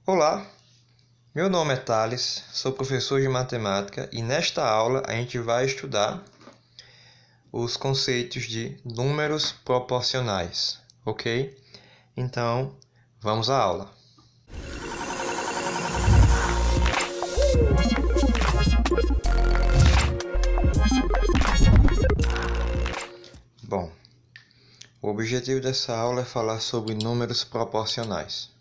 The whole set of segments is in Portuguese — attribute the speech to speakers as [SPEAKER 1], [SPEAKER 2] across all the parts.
[SPEAKER 1] Olá, meu nome é Thales, sou professor de matemática e nesta aula a gente vai estudar os conceitos de números proporcionais, ok? Então, vamos à aula. Bom, o objetivo dessa aula é falar sobre números proporcionais.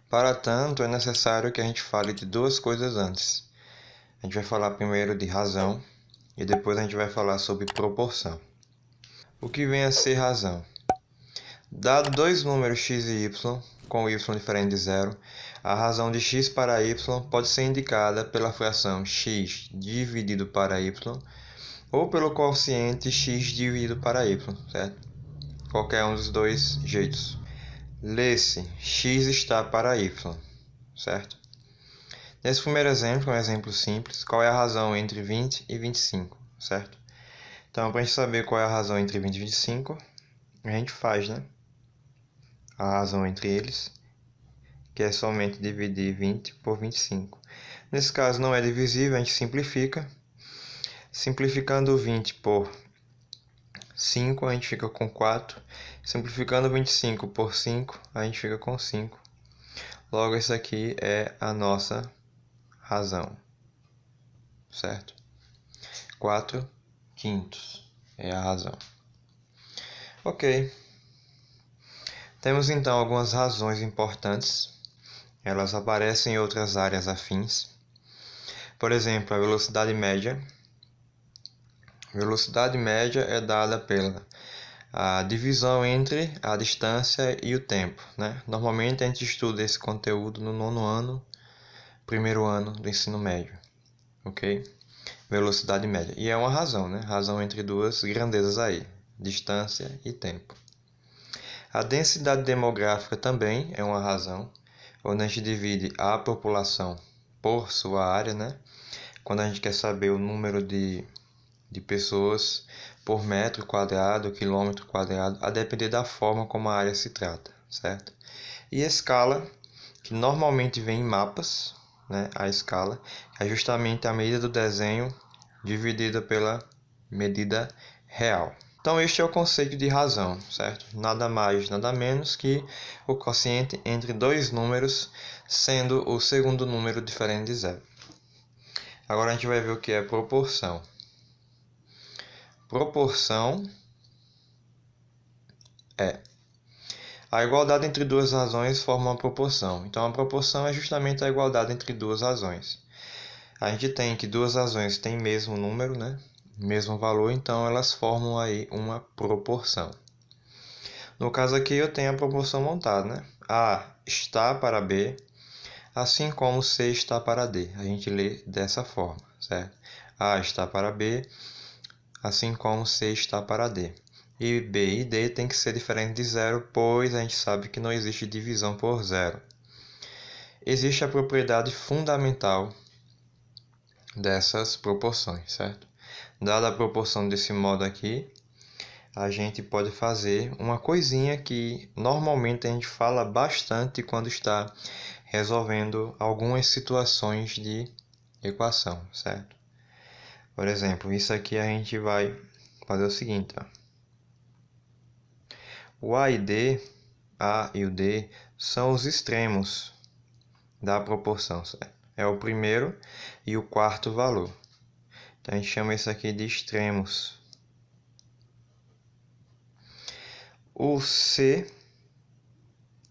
[SPEAKER 1] Para tanto, é necessário que a gente fale de duas coisas antes. A gente vai falar primeiro de razão e depois a gente vai falar sobre proporção. O que vem a ser razão? Dado dois números x e y, com y diferente de zero, a razão de x para y pode ser indicada pela fração x dividido para y ou pelo quociente x dividido para y, certo? Qualquer um dos dois jeitos. Lê-se x está para y, certo? Nesse primeiro exemplo, um exemplo simples, qual é a razão entre 20 e 25, certo? Então, para a gente saber qual é a razão entre 20 e 25, a gente faz, né? A razão entre eles, que é somente dividir 20 por 25. Nesse caso não é divisível, a gente simplifica. Simplificando 20 por 5, a gente fica com 4. Simplificando 25 por 5, a gente fica com 5. Logo, isso aqui é a nossa razão, certo? 4/5 é a razão. Ok. Temos então algumas razões importantes. Elas aparecem em outras áreas afins. Por exemplo, a velocidade média. A velocidade média é dada pela divisão entre a distância e o tempo, né? Normalmente a gente estuda esse conteúdo no nono ano, primeiro ano do ensino médio, ok? Velocidade média. E é uma razão, né? Razão entre duas grandezas aí, distância e tempo. A densidade demográfica também é uma razão, onde a gente divide a população por sua área, né? Quando a gente quer saber o número de pessoas por metro quadrado, quilômetro quadrado, a depender da forma como a área se trata, certo? E a escala, que normalmente vem em mapas, né? A escala é justamente a medida do desenho dividida pela medida real. Então, este é o conceito de razão, certo? Nada mais, nada menos que o quociente entre dois números, sendo o segundo número diferente de zero. Agora a gente vai ver o que é proporção. Proporção é a igualdade entre duas razões forma uma proporção. Então, a proporção é justamente a igualdade entre duas razões. A gente tem que duas razões têm mesmo número, né? Mesmo valor, então elas formam aí uma proporção. No caso aqui eu tenho a proporção montada, né? A está para B, assim como C está para D. A gente lê dessa forma, certo? A está para B, assim como C está para D. E B e D tem que ser diferente de zero, pois a gente sabe que não existe divisão por zero. Existe a propriedade fundamental dessas proporções, certo? Dada a proporção desse modo aqui, a gente pode fazer uma coisinha que normalmente a gente fala bastante quando está resolvendo algumas situações de equação, certo? Por exemplo, isso aqui a gente vai fazer o seguinte, ó. O A e o D são os extremos da proporção, certo? É o primeiro e o quarto valor. Então, a gente chama isso aqui de extremos. O C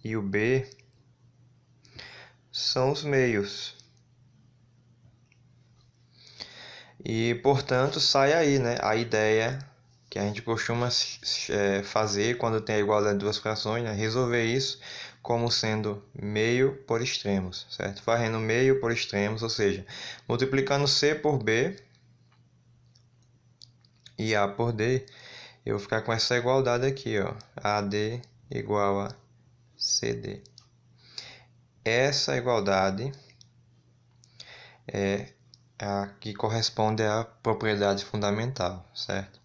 [SPEAKER 1] e o B são os meios. E, portanto, sai aí, né, a ideia que a gente costuma fazer quando tem a igualdade de duas frações, né, resolver isso como sendo meio por extremos, certo? Varrendo meio por extremos, ou seja, multiplicando C por B e A por D, eu vou ficar com essa igualdade aqui, ó, AD igual a CD. Essa igualdade é a que corresponde à propriedade fundamental, certo?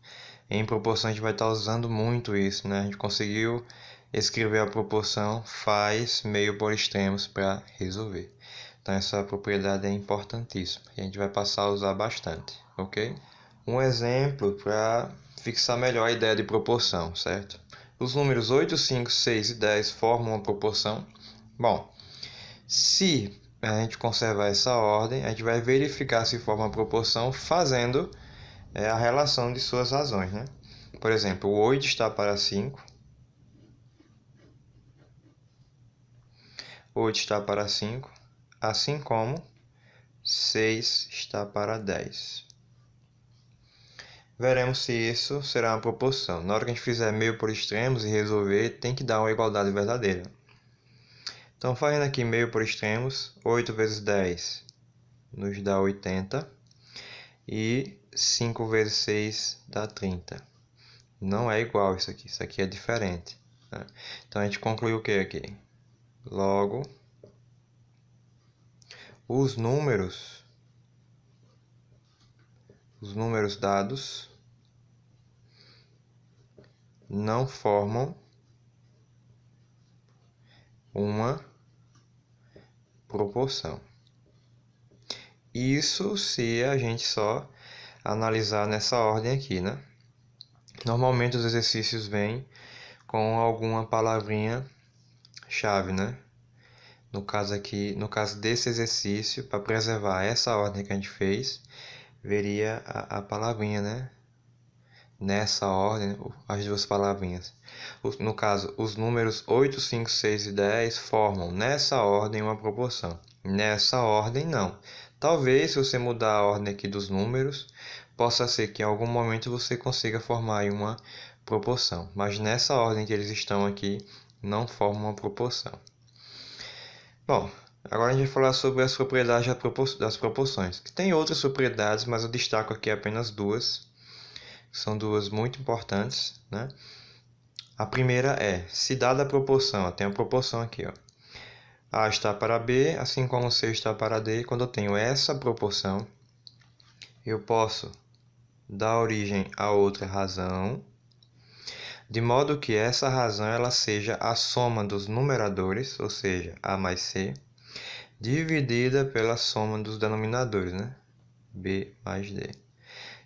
[SPEAKER 1] Em proporção a gente vai estar usando muito isso, né? A gente conseguiu escrever a proporção, faz meio por extremos para resolver. Então essa propriedade é importantíssima e a gente vai passar a usar bastante, ok? Um exemplo para fixar melhor a ideia de proporção, certo? Os números 8, 5, 6 e 10 formam uma proporção. Bom, se a gente conservar essa ordem, a gente vai verificar se forma uma proporção fazendo a relação de suas razões, né? Por exemplo, o 8 está para 5. 8 está para 5, assim como 6 está para 10. Veremos se isso será uma proporção. Na hora que a gente fizer meio por extremos e resolver, tem que dar uma igualdade verdadeira. Então, fazendo aqui meio por extremos, 8 vezes 10 nos dá 80. E 5 vezes 6 dá 30. Não é igual isso aqui é diferente, né? Então, a gente conclui o que aqui? Logo, os números dados não formam uma proporção. Isso se a gente só analisar nessa ordem aqui, né? Normalmente os exercícios vêm com alguma palavrinha chave, né? No caso desse exercício, para preservar essa ordem que a gente fez, veria a palavrinha, né? Nessa ordem, as duas palavrinhas. No caso, os números 8, 5, 6 e 10 formam nessa ordem uma proporção. Nessa ordem, não. Talvez, se você mudar a ordem aqui dos números, possa ser que em algum momento você consiga formar aí uma proporção. Mas nessa ordem que eles estão aqui, não formam uma proporção. Bom, agora a gente vai falar sobre as propriedades das proporções. Que tem outras propriedades, mas eu destaco aqui apenas duas. São duas muito importantes, né? A primeira é, se dada a proporção, tem a proporção aqui, ó. A está para B, assim como C está para D. Quando eu tenho essa proporção, eu posso dar origem a outra razão, de modo que essa razão ela seja a soma dos numeradores, ou seja, A mais C, dividida pela soma dos denominadores, né? B mais D.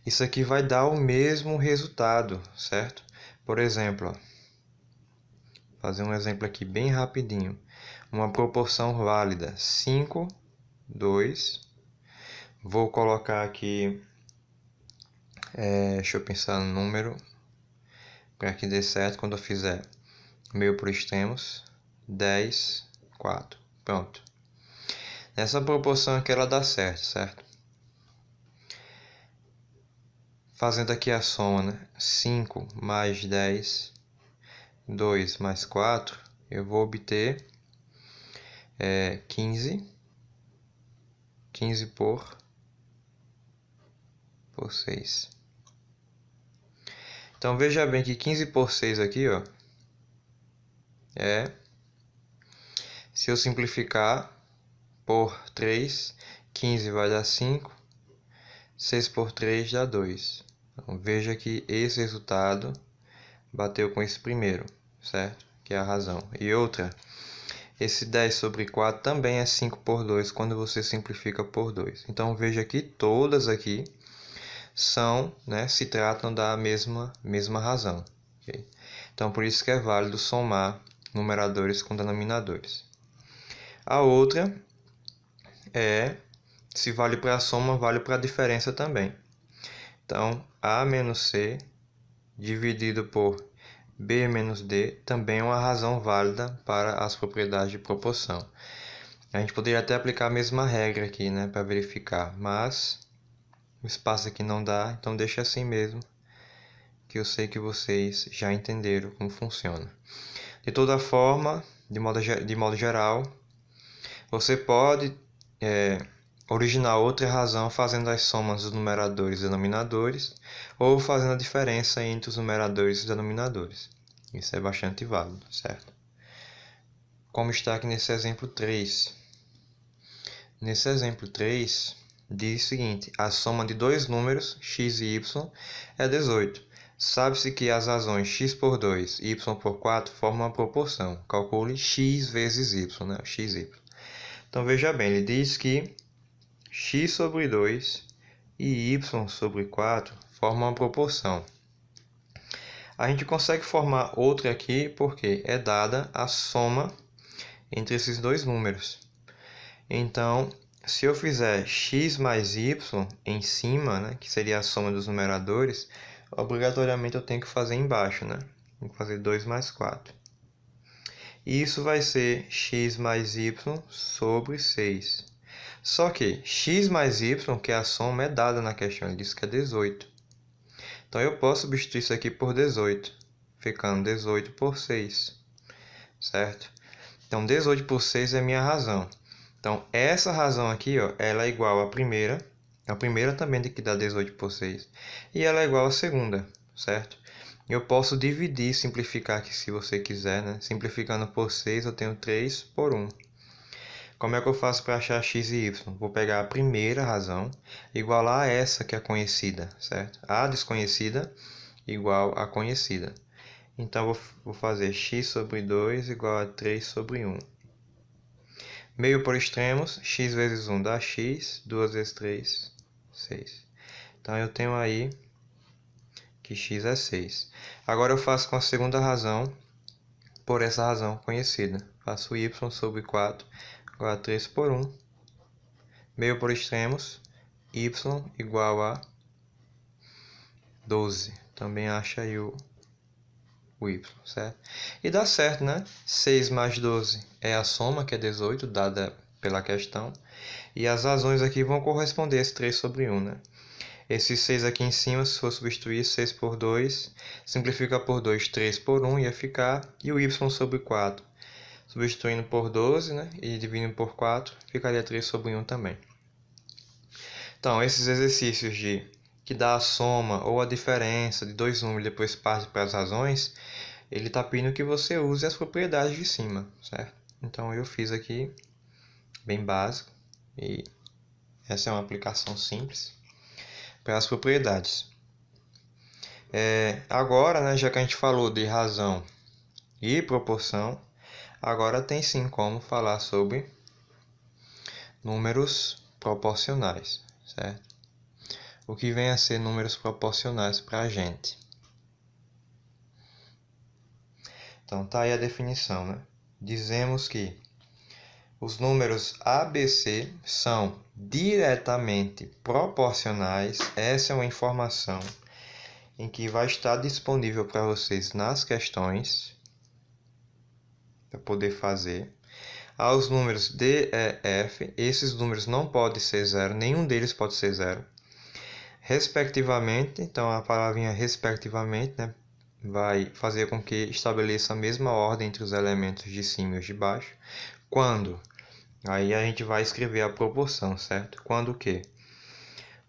[SPEAKER 1] Isso aqui vai dar o mesmo resultado, certo? Por exemplo, ó, fazer um exemplo aqui bem rapidinho. Uma proporção válida, 5, 2. Vou colocar aqui, deixa eu pensar no número, para que dê certo quando eu fizer meio por extremos, 10, 4. Pronto. Nessa proporção aqui ela dá certo? Fazendo aqui a soma, né? 5 mais 10, 2 mais 4, eu vou obter 15. 15 por 6. Então, veja bem que 15 por 6 aqui, ó, se eu simplificar por 3, 15 vai dar 5, 6 por 3 dá 2. Então, veja que esse resultado bateu com esse primeiro, certo? Que é a razão. E outra, esse 10 sobre 4 também é 5 por 2 quando você simplifica por 2. Então, veja que todas aqui são, né, se tratam da mesma razão. Okay? Então, por isso que é válido somar numeradores com denominadores. A outra se vale para a soma, vale para a diferença também. Então, A menos C dividido por B menos D também é uma razão válida para as propriedades de proporção. A gente poderia até aplicar a mesma regra aqui, né, para verificar, mas o espaço aqui não dá, então deixa assim mesmo, que eu sei que vocês já entenderam como funciona. De toda forma, de modo geral, você pode originar outra razão fazendo as somas dos numeradores e denominadores, ou fazendo a diferença entre os numeradores e denominadores. Isso é bastante válido, certo? Como está aqui nesse exemplo 3. Nesse exemplo 3, diz o seguinte: a soma de dois números, x e y, é 18. Sabe-se que as razões x por 2 e y por 4 formam uma proporção. Calcule x vezes y, né? xy. Então, veja bem, ele diz que x sobre 2 e y sobre 4 formam uma proporção. A gente consegue formar outra aqui porque é dada a soma entre esses dois números. Então, se eu fizer x mais y em cima, né, que seria a soma dos numeradores, obrigatoriamente eu tenho que fazer embaixo, né? Tenho que fazer 2 mais 4. E isso vai ser x mais y sobre 6. Só que x mais y, que é a soma, é dada na questão, ele diz que é 18. Então, eu posso substituir isso aqui por 18, ficando 18 por 6, certo? Então, 18 por 6 é a minha razão. Então, essa razão aqui, ó, ela é igual à primeira. A primeira também tem que dar 18 por 6. E ela é igual à segunda, certo? Eu posso dividir, simplificar aqui se você quiser, né? Simplificando por 6, eu tenho 3 por 1. Como é que eu faço para achar x e y? Vou pegar a primeira razão, igualar a essa que é conhecida, certo? A desconhecida igual a conhecida. Então, vou fazer x sobre 2 igual a 3 sobre 1. Meio por extremos, x vezes 1 dá x, 2 vezes 3, 6. Então, eu tenho aí que x é 6. Agora, eu faço com a segunda razão, por essa razão conhecida. Faço y sobre 4 igual a 3 por 1. Meio por extremos, y igual a 12. Também acha aí o y, certo? E dá certo, né? 6 mais 12 é a soma, que é 18, dada pela questão. E as razões aqui vão corresponder a esse 3 sobre 1, né? Esse 6 aqui em cima, se for substituir 6 por 2, simplifica por 2, 3 por 1 ia ficar. E o y sobre 4, substituindo por 12, né? E dividindo por 4, ficaria 3 sobre 1 também. Então, esses exercícios que dá a soma ou a diferença de dois números e depois parte para as razões, ele está pedindo que você use as propriedades de cima, certo? Então, eu fiz aqui, bem básico, e essa é uma aplicação simples para as propriedades. Agora, né, já que a gente falou de razão e proporção, agora tem sim como falar sobre números proporcionais, certo? O que vem a ser números proporcionais para a gente. Então, tá aí a definição, né? Dizemos que os números ABC são diretamente proporcionais. Essa é uma informação em que vai estar disponível para vocês nas questões, para poder fazer. Aos números D, E, F, esses números não podem ser zero, nenhum deles pode ser zero. Respectivamente, então a palavrinha respectivamente, né, vai fazer com que estabeleça a mesma ordem entre os elementos de cima e os de baixo. Quando? Aí a gente vai escrever a proporção, certo? Quando o quê?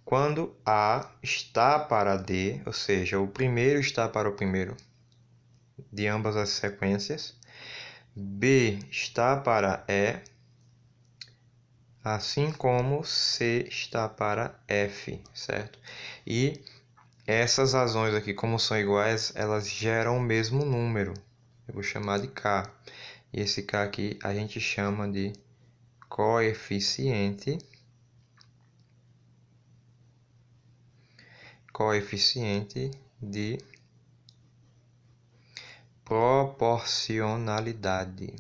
[SPEAKER 1] Quando A está para D, ou seja, o primeiro está para o primeiro de ambas as sequências. B está para E, assim como C está para F, certo? E essas razões aqui, como são iguais, elas geram o mesmo número. Eu vou chamar de K. E esse K aqui a gente chama de coeficiente de proporcionalidade,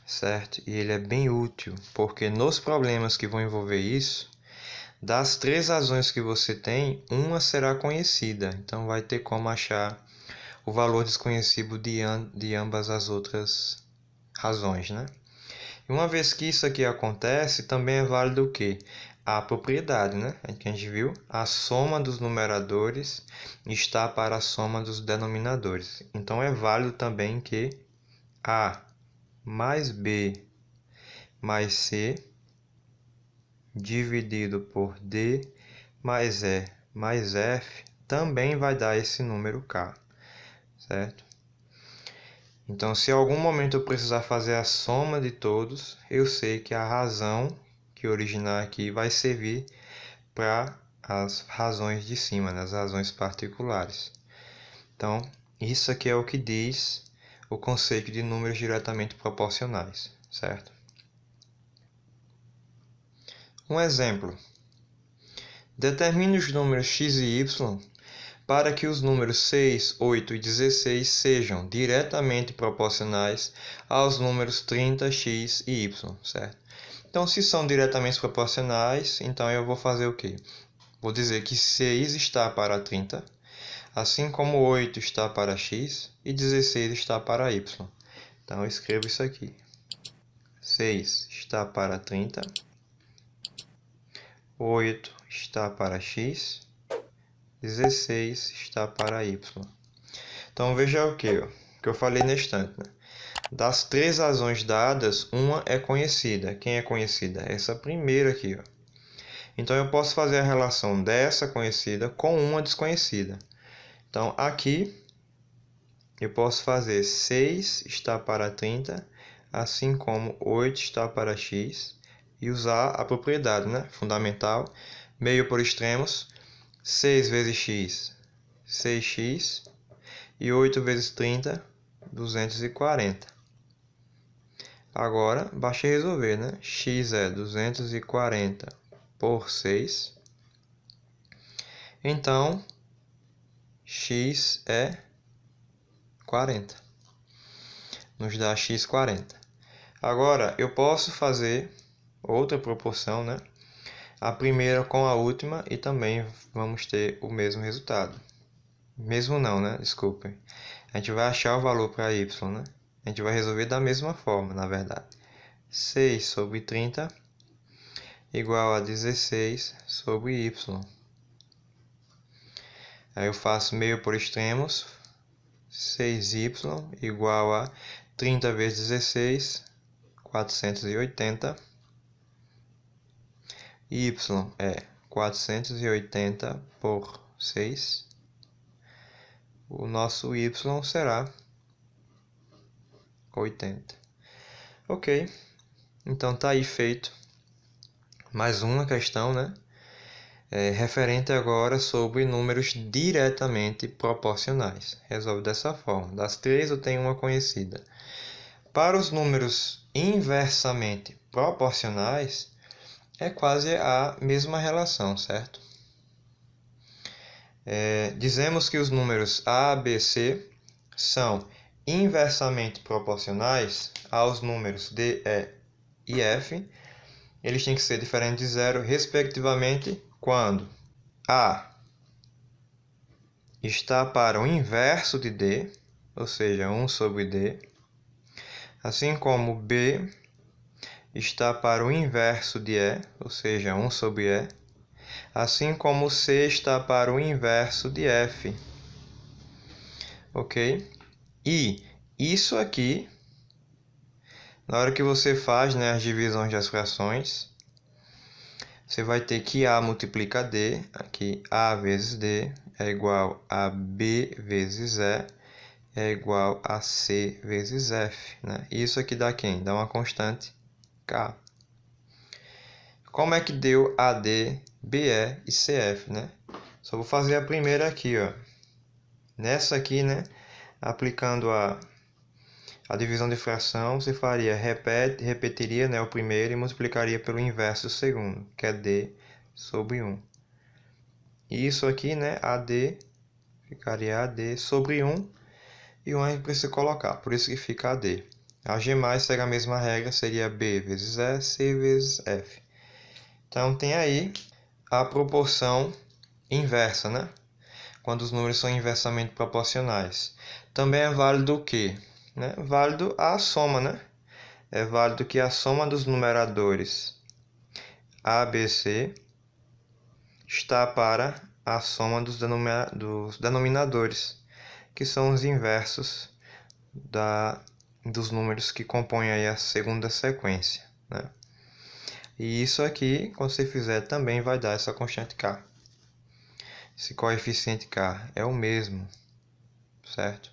[SPEAKER 1] certo? E ele é bem útil, porque nos problemas que vão envolver isso, das três razões que você tem, uma será conhecida, então vai ter como achar o valor desconhecido de ambas as outras razões, né? E uma vez que isso aqui acontece, também é válido o quê? A propriedade, né? Que a gente viu, a soma dos numeradores está para a soma dos denominadores. Então, é válido também que A mais B mais C dividido por D mais E mais F também vai dar esse número K, certo? Então, se em algum momento eu precisar fazer a soma de todos, eu sei que a razão que originar aqui vai servir para as razões de cima, né? As razões particulares. Então, isso aqui é o que diz o conceito de números diretamente proporcionais, certo? Um exemplo. Determine os números x e y para que os números 6, 8 e 16 sejam diretamente proporcionais aos números 30, x e y, certo? Então, se são diretamente proporcionais, então eu vou fazer o quê? Vou dizer que 6 está para 30, assim como 8 está para x e 16 está para y. Então, eu escrevo isso aqui. 6 está para 30, 8 está para x, 16 está para y. Então, veja o que eu falei na instante, né? Das três razões dadas, uma é conhecida. Quem é conhecida? Essa primeira aqui, ó. Então, eu posso fazer a relação dessa conhecida com uma desconhecida. Então, aqui, eu posso fazer 6 está para 30, assim como 8 está para x, e usar a propriedade, né? Fundamental, meio por extremos, 6 vezes x, 6x, e 8 vezes 30, 240. Agora, basta resolver, né? X é 240 por 6. Então, x é 40. Nos dá x 40. Agora, eu posso fazer outra proporção, né? A primeira com a última e também vamos ter o mesmo resultado. Mesmo não, né? Desculpem. A gente vai achar o valor para y, né? A gente vai resolver da mesma forma, na verdade. 6 sobre 30 igual a 16 sobre y. Aí eu faço meio por extremos. 6y igual a 30 vezes 16, 480. Y é 480 por 6. O nosso y será 80. Ok, então tá aí feito mais uma questão, né? Referente agora sobre números diretamente proporcionais. Resolve dessa forma. Das três eu tenho uma conhecida. Para os números inversamente proporcionais, é quase a mesma relação, certo? Dizemos que os números A, B, C são inversamente proporcionais aos números D, E e F. Eles têm que ser diferentes de zero, respectivamente, quando A está para o inverso de D, ou seja, 1 sobre D, assim como B está para o inverso de E, ou seja, 1 sobre E, assim como C está para o inverso de F. Ok? E isso aqui, na hora que você faz, né, as divisões das frações, você vai ter que A multiplica D, aqui A vezes D é igual a B vezes E, é igual a C vezes F. Né? Isso aqui dá quem? Dá uma constante K. Como é que deu AD, BE e CF? Né? Só vou fazer a primeira aqui. Ó. Nessa aqui, né, aplicando a divisão de fração, você faria, repetiria, né, o primeiro e multiplicaria pelo inverso do segundo, que é D sobre 1. E isso aqui, né, AD, ficaria AD sobre 1, e 1 a gente precisa colocar, por isso que fica AD. A G+, segue a mesma regra, seria B vezes E, C vezes F. Então, tem aí a proporção inversa, né? Quando os números são inversamente proporcionais. Também é válido o quê? Né? Válido a soma, né? É válido que a soma dos numeradores A, B, C está para a soma dos denominadores, que são os inversos dos números que compõem aí a segunda sequência, né? E isso aqui, quando você fizer, também vai dar essa constante K. Esse coeficiente K é o mesmo, certo?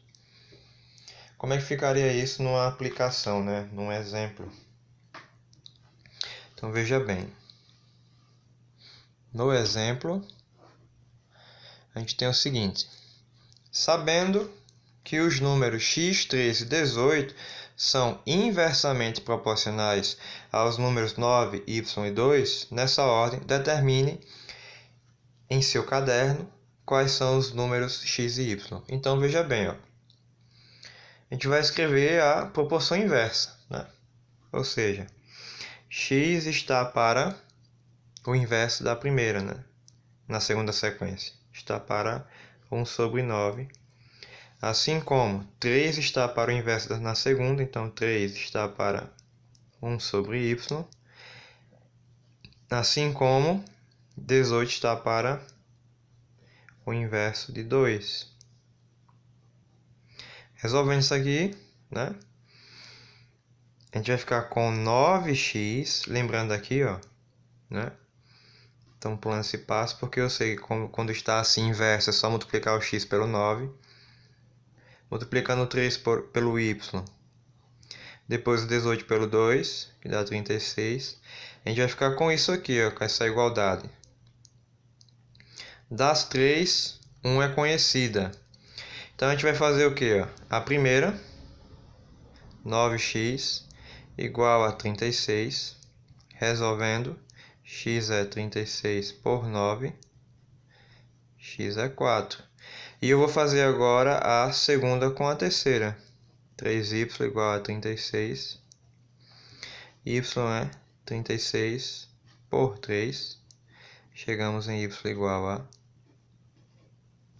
[SPEAKER 1] Como é que ficaria isso numa aplicação, né? Num exemplo? Então, veja bem. No exemplo, a gente tem o seguinte: sabendo que os números x, 13 e 18 são inversamente proporcionais aos números 9, y e 2, nessa ordem, determine em seu caderno quais são os números x e y. Então, veja bem, ó. A gente vai escrever a proporção inversa, né? Ou seja, x está para o inverso da primeira, né? Na segunda sequência. Está para 1 sobre 9. Assim como 3 está para o inverso na segunda, então 3 está para 1 sobre y. Assim como 18 está para o inverso de 2. Resolvendo isso aqui, né? A gente vai ficar com 9x, lembrando aqui, ó, né? Então, pulando esse passo, porque eu sei que quando está assim inverso, é só multiplicar o x pelo 9. Multiplicando o 3 pelo y. Depois o 18 pelo 2, que dá 36. A gente vai ficar com isso aqui, ó, com essa igualdade. Das 3, 1 é conhecida. Então, a gente vai fazer o quê? Ó? A primeira, 9x igual a 36. Resolvendo, x é 36 por 9. X é 4. E eu vou fazer agora a segunda com a terceira. 3y igual a 36. Y é 36 por 3. Chegamos em y igual a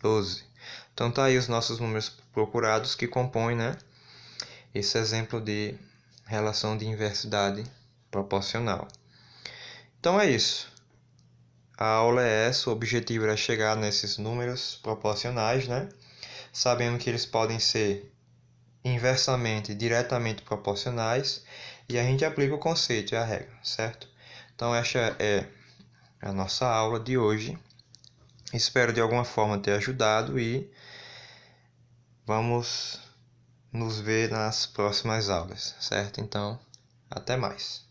[SPEAKER 1] 12. Então, tá aí os nossos números procurados que compõem, né, esse exemplo de relação de inversidade proporcional. Então, é isso. A aula é essa, o objetivo era chegar nesses números proporcionais, né? Sabendo que eles podem ser inversamente e diretamente proporcionais, e a gente aplica o conceito e a regra, certo? Então, esta é a nossa aula de hoje. Espero de alguma forma ter ajudado e vamos nos ver nas próximas aulas, certo? Então, até mais.